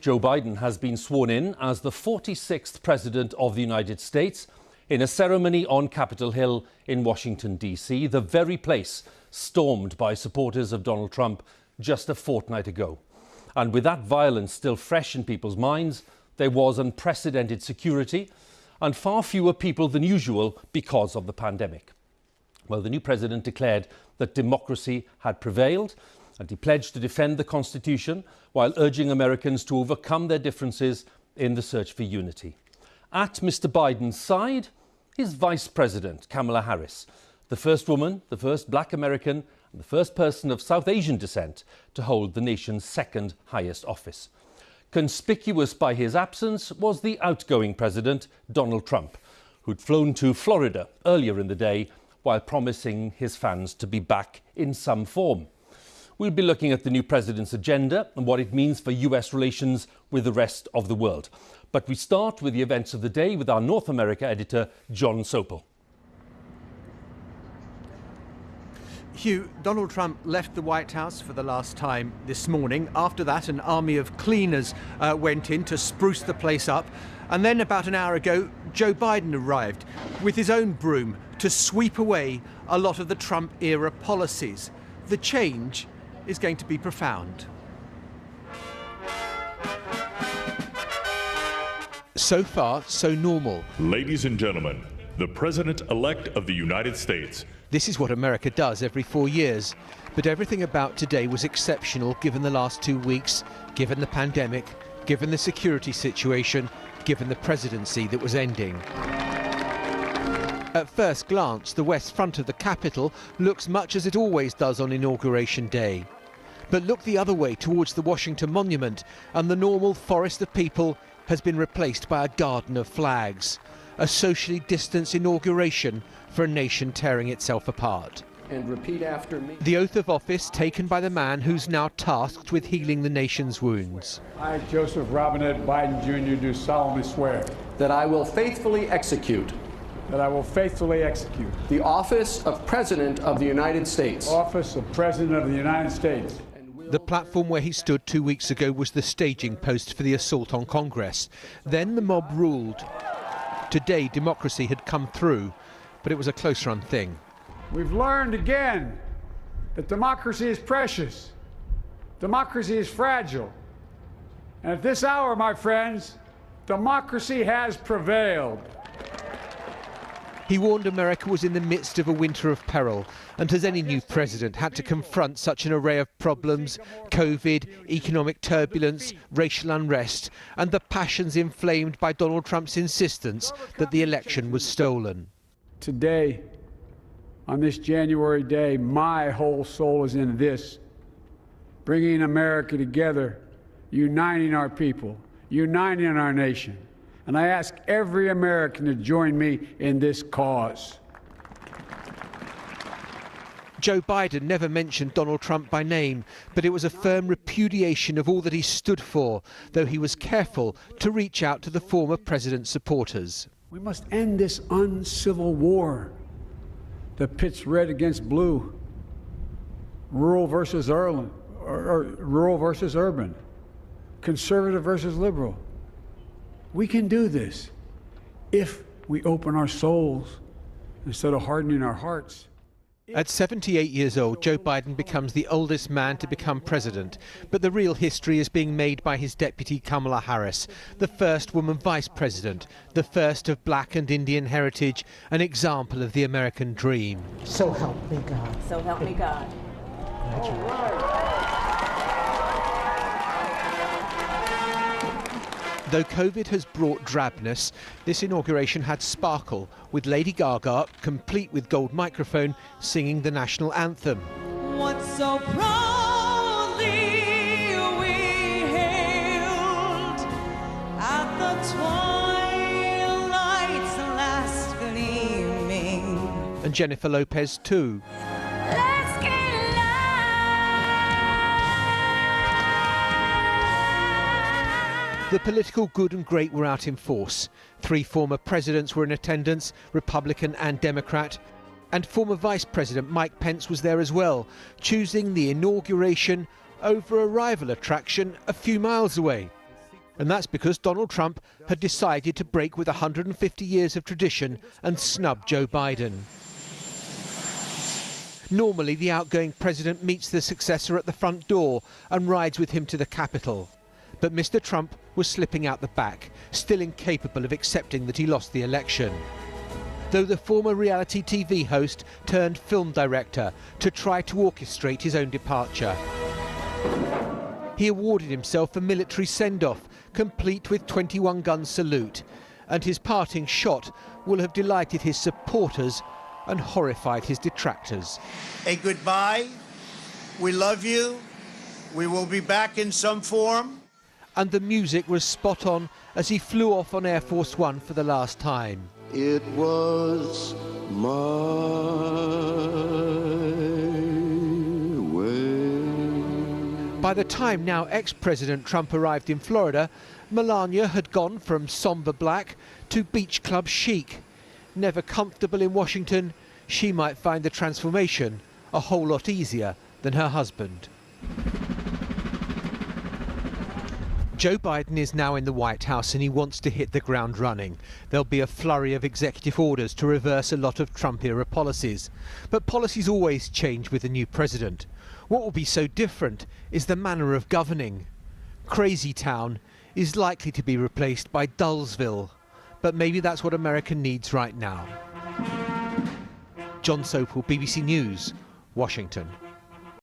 Joe Biden has been sworn in as the 46th President of the United States in a ceremony on Capitol Hill in Washington, D.C., the very place stormed by supporters of Donald Trump just a fortnight ago. And with that violence still fresh in people's minds, there was unprecedented security and far fewer people than usual because of the pandemic. Well, the new president declared that democracy had prevailed, and he pledged to defend the Constitution while urging Americans to overcome their differences in the search for unity. At Mr. Biden's side, his Vice President, Kamala Harris, the first woman, the first black American, and the first person of South Asian descent to hold the nation's second highest office. Conspicuous by his absence was the outgoing president, Donald Trump, who'd flown to Florida earlier in the day while promising his fans to be back in some form. We'll be looking at the new president's agenda and what it means for US relations with the rest of the world. But we start with the events of the day with our North America editor, John Sopel. Hugh, Donald Trump left the White House for the last time this morning. After that, an army of cleaners went in to spruce the place up. And then about an hour ago, Joe Biden arrived with his own broom to sweep away a lot of the Trump-era policies. The change is going to be profound. So far, so normal. Ladies and gentlemen, the President-elect of the United States. This is what America does every 4 years. But everything about today was exceptional given the last 2 weeks, given the pandemic, given the security situation, given the presidency that was ending. At first glance, the west front of the Capitol looks much as it always does on Inauguration Day. But look the other way towards the Washington Monument, and the normal forest of people has been replaced by a garden of flags. A socially distanced inauguration for a nation tearing itself apart. And repeat after me. The oath of office taken by the man who's now tasked with healing the nation's wounds. I, Joseph Robinette Biden Jr., do solemnly swear that I will faithfully execute the office of President of the United States. Office of President of the United States. The platform where he stood 2 weeks ago was the staging post for the assault on Congress. Then the mob ruled. Today, democracy had come through, but it was a close-run thing. We've learned again that democracy is precious. Democracy is fragile. And at this hour, my friends, democracy has prevailed. He warned America was in the midst of a winter of peril, and as any new president had to confront such an array of problems, COVID, economic turbulence, racial unrest, and the passions inflamed by Donald Trump's insistence that the election was stolen. Today, on this January day, my whole soul is in this, bringing America together, uniting our people, uniting our nation. And I ask every American to join me in this cause. Joe Biden never mentioned Donald Trump by name, but it was a firm repudiation of all that he stood for, though he was careful to reach out to the former president's supporters. We must end this uncivil war that pits red against blue, rural versus urban, conservative versus liberal. We can do this if we open our souls instead of hardening our hearts. At 78 years old, Joe Biden becomes the oldest man to become president. But the real history is being made by his deputy Kamala Harris, the first woman vice president, the first of black and Indian heritage, an example of the American dream. So help me God. So help me God. Though COVID has brought drabness, this inauguration had sparkle, with Lady Gaga, complete with gold microphone, singing the national anthem. What so proudly we hailed at the twilight's last gleaming. And Jennifer Lopez too. The political good and great were out in force. 3 former presidents were in attendance, Republican and Democrat. And former Vice President Mike Pence was there as well, choosing the inauguration over a rival attraction a few miles away. And that's because Donald Trump had decided to break with 150 years of tradition and snub Joe Biden. Normally, the outgoing president meets the successor at the front door and rides with him to the Capitol. But Mr. Trump was slipping out the back, still incapable of accepting that he lost the election. Though the former reality TV host turned film director to try to orchestrate his own departure. He awarded himself a military send-off, complete with 21-gun salute, and his parting shot will have delighted his supporters and horrified his detractors. A goodbye. We love you. We will be back in some form. And the music was spot on as he flew off on Air Force One for the last time. It was my way. By the time now ex-President Trump arrived in Florida, Melania had gone from somber black to beach club chic. Never comfortable in Washington, she might find the transformation a whole lot easier than her husband. Joe Biden is now in the White House and he wants to hit the ground running. There'll be a flurry of executive orders to reverse a lot of Trump-era policies. But policies always change with a new president. What will be so different is the manner of governing. Crazy Town is likely to be replaced by Dullsville. But maybe that's what America needs right now. John Sopel, BBC News, Washington.